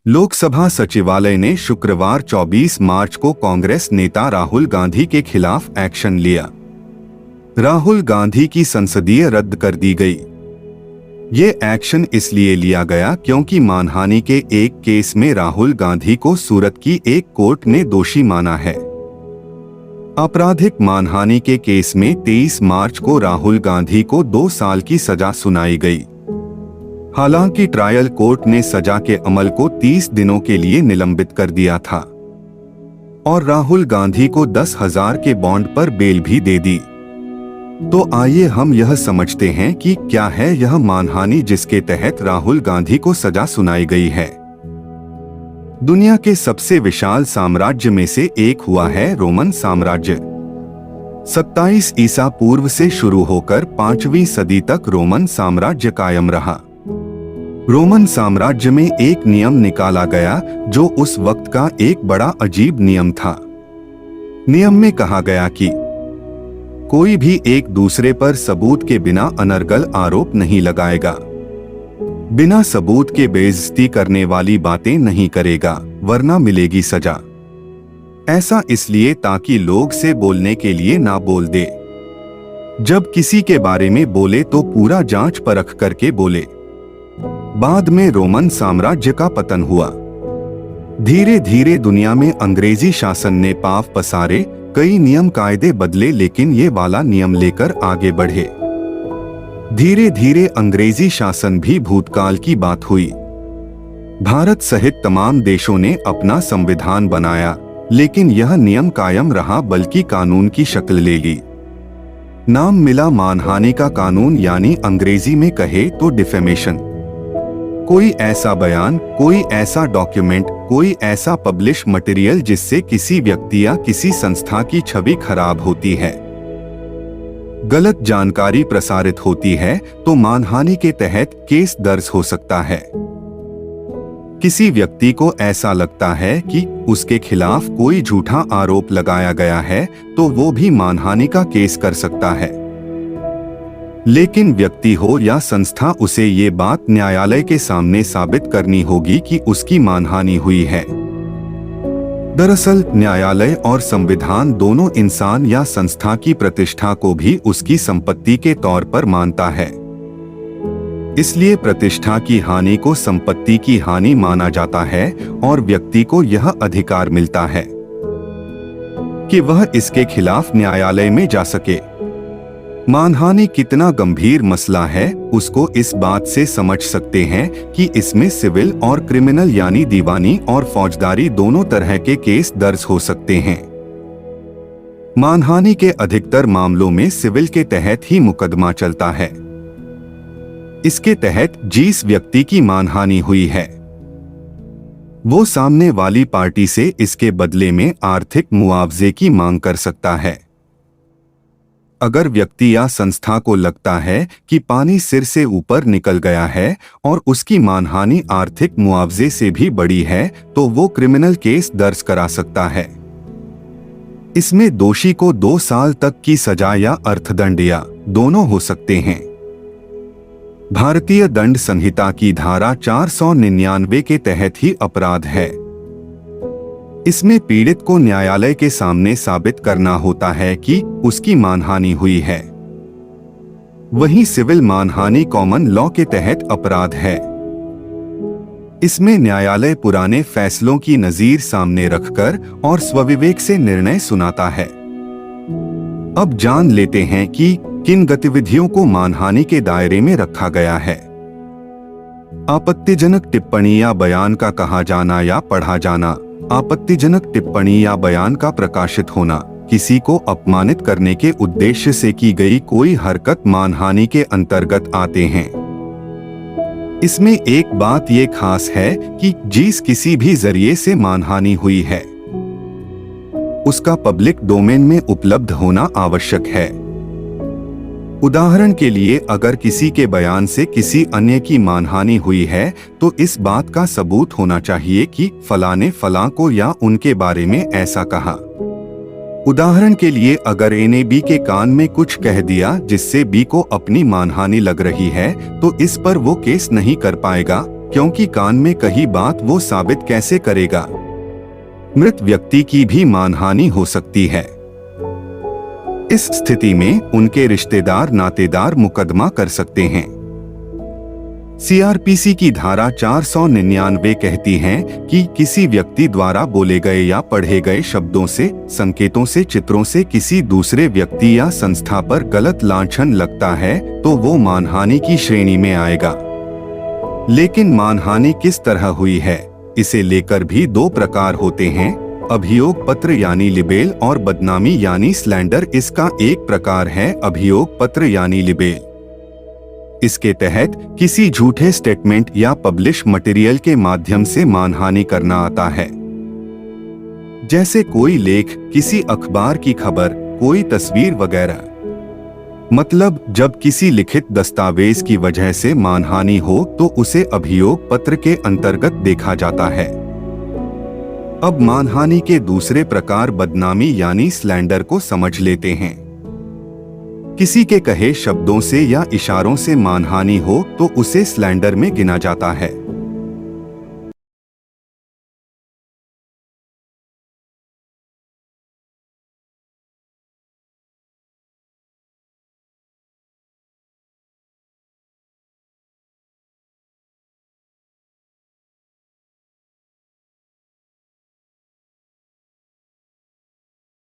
लोकसभा सचिवालय ने शुक्रवार 24 मार्च को कांग्रेस नेता राहुल गांधी के खिलाफ एक्शन लिया। राहुल गांधी की संसदीय रद्द कर दी गई। ये एक्शन इसलिए लिया गया क्योंकि मानहानि के एक केस में राहुल गांधी को सूरत की एक कोर्ट ने दोषी माना है। आपराधिक मानहानि के केस में 23 मार्च को राहुल गांधी को 2 साल की सजा सुनाई गई। हालांकि ट्रायल कोर्ट ने सजा के अमल को 30 दिनों के लिए निलंबित कर दिया था और राहुल गांधी को 10,000 के बॉन्ड पर बेल भी दे दी। तो आइए हम यह समझते हैं कि क्या है यह मानहानि जिसके तहत राहुल गांधी को सजा सुनाई गई है। दुनिया के सबसे विशाल साम्राज्य में से एक हुआ है रोमन साम्राज्य। 27 ईसा पूर्व से शुरू होकर 5वीं सदी तक रोमन साम्राज्य कायम रहा। रोमन साम्राज्य में एक नियम निकाला गया जो उस वक्त का एक बड़ा अजीब नियम था। नियम में कहा गया कि कोई भी एक दूसरे पर सबूत के बिना अनर्गल आरोप नहीं लगाएगा, बिना सबूत के बेइज्जती करने वाली बातें नहीं करेगा, वरना मिलेगी सजा। ऐसा इसलिए ताकि लोग से बोलने के लिए ना बोल दे। जब किसी के बारे में बोले तो पूरा जांच परख करके बोले। बाद में रोमन साम्राज्य का पतन हुआ। धीरे धीरे दुनिया में अंग्रेजी शासन ने पांव पसारे, कई नियम कायदे बदले, लेकिन ये वाला नियम लेकर आगे बढ़े। धीरे धीरे अंग्रेजी शासन भी भूतकाल की बात हुई। भारत सहित तमाम देशों ने अपना संविधान बनाया, लेकिन यह नियम कायम रहा, बल्कि कानून की शक्ल ले ली। नाम मिला मानहानि का कानून, यानी अंग्रेजी में कहे तो डिफेमेशन। कोई ऐसा बयान, कोई ऐसा डॉक्यूमेंट, कोई ऐसा पब्लिश मटेरियल जिससे किसी व्यक्ति या किसी संस्था की छवि खराब होती है, गलत जानकारी प्रसारित होती है, तो मानहानि के तहत केस दर्ज हो सकता है। किसी व्यक्ति को ऐसा लगता है कि उसके खिलाफ कोई झूठा आरोप लगाया गया है, तो वो भी मानहानि का केस कर सकता है। लेकिन व्यक्ति हो या संस्था, उसे ये बात न्यायालय के सामने साबित करनी होगी कि उसकी मानहानि हुई है। दरअसल न्यायालय और संविधान दोनों इंसान या संस्था की प्रतिष्ठा को भी उसकी संपत्ति के तौर पर मानता है। इसलिए प्रतिष्ठा की हानि को संपत्ति की हानि माना जाता है और व्यक्ति को यह अधिकार मिलता है कि वह इसके खिलाफ न्यायालय में जा सके। मानहानि कितना गंभीर मसला है उसको इस बात से समझ सकते हैं कि इसमें सिविल और क्रिमिनल यानी दीवानी और फौजदारी दोनों तरह के केस दर्ज हो सकते हैं। मानहानि के अधिकतर मामलों में सिविल के तहत ही मुकदमा चलता है। इसके तहत जिस व्यक्ति की मानहानि हुई है वो सामने वाली पार्टी से इसके बदले में आर्थिक मुआवजे की मांग कर सकता है। अगर व्यक्ति या संस्था को लगता है कि पानी सिर से ऊपर निकल गया है और उसकी मानहानि आर्थिक मुआवजे से भी बड़ी है, तो वो क्रिमिनल केस दर्ज करा सकता है। इसमें दोषी को 2 साल तक की सजा या अर्थदंड या दोनों हो सकते हैं। भारतीय दंड संहिता की धारा 499 के तहत ही अपराध है। इसमें पीड़ित को न्यायालय के सामने साबित करना होता है कि उसकी मानहानि हुई है। वहीं सिविल मानहानि कॉमन लॉ के तहत अपराध है। इसमें न्यायालय पुराने फैसलों की नजीर सामने रखकर और स्वविवेक से निर्णय सुनाता है। अब जान लेते हैं कि किन गतिविधियों को मानहानि के दायरे में रखा गया है। आपत्तिजनक टिप्पणी या बयान का कहा जाना या पढ़ा जाना, आपत्तिजनक टिप्पणी या बयान का प्रकाशित होना, किसी को अपमानित करने के उद्देश्य से की गई कोई हरकत मानहानि के अंतर्गत आते हैं। इसमें एक बात ये खास है कि जिस किसी भी जरिए से मानहानि हुई है उसका पब्लिक डोमेन में उपलब्ध होना आवश्यक है। उदाहरण के लिए अगर किसी के बयान से किसी अन्य की मानहानि हुई है तो इस बात का सबूत होना चाहिए कि फलां ने फलां को या उनके बारे में ऐसा कहा। उदाहरण के लिए अगर ए ने बी के कान में कुछ कह दिया जिससे बी को अपनी मानहानि लग रही है तो इस पर वो केस नहीं कर पाएगा क्योंकि कान में कही बात वो साबित कैसे करेगा। मृत व्यक्ति की भी मानहानि हो सकती है। इस स्थिति में उनके रिश्तेदार नातेदार मुकदमा कर सकते हैं। सीआरपीसी की धारा 499 कहती है कि किसी व्यक्ति द्वारा बोले गए या पढ़े गए शब्दों से, संकेतों से, चित्रों से किसी दूसरे व्यक्ति या संस्था पर गलत लांछन लगता है तो वो मानहानि की श्रेणी में आएगा। लेकिन मानहानि किस तरह हुई है, इसे लेकर भी दो प्रकार होते हैं, अभियोग पत्र यानी लिबेल और बदनामी यानी स्लैंडर। इसका एक प्रकार है अभियोग पत्र यानी लिबेल। इसके तहत किसी झूठे स्टेटमेंट या पब्लिश मटेरियल के माध्यम से मानहानि करना आता है। जैसे कोई लेख, किसी अखबार की खबर, कोई तस्वीर वगैरह। मतलब जब किसी लिखित दस्तावेज की वजह से मानहानि हो तो उसे अभियोग पत्र के अंतर्गत देखा जाता है। अब मानहानि के दूसरे प्रकार बदनामी यानी स्लैंडर को समझ लेते हैं। किसी के कहे शब्दों से या इशारों से मानहानि हो तो उसे स्लैंडर में गिना जाता है।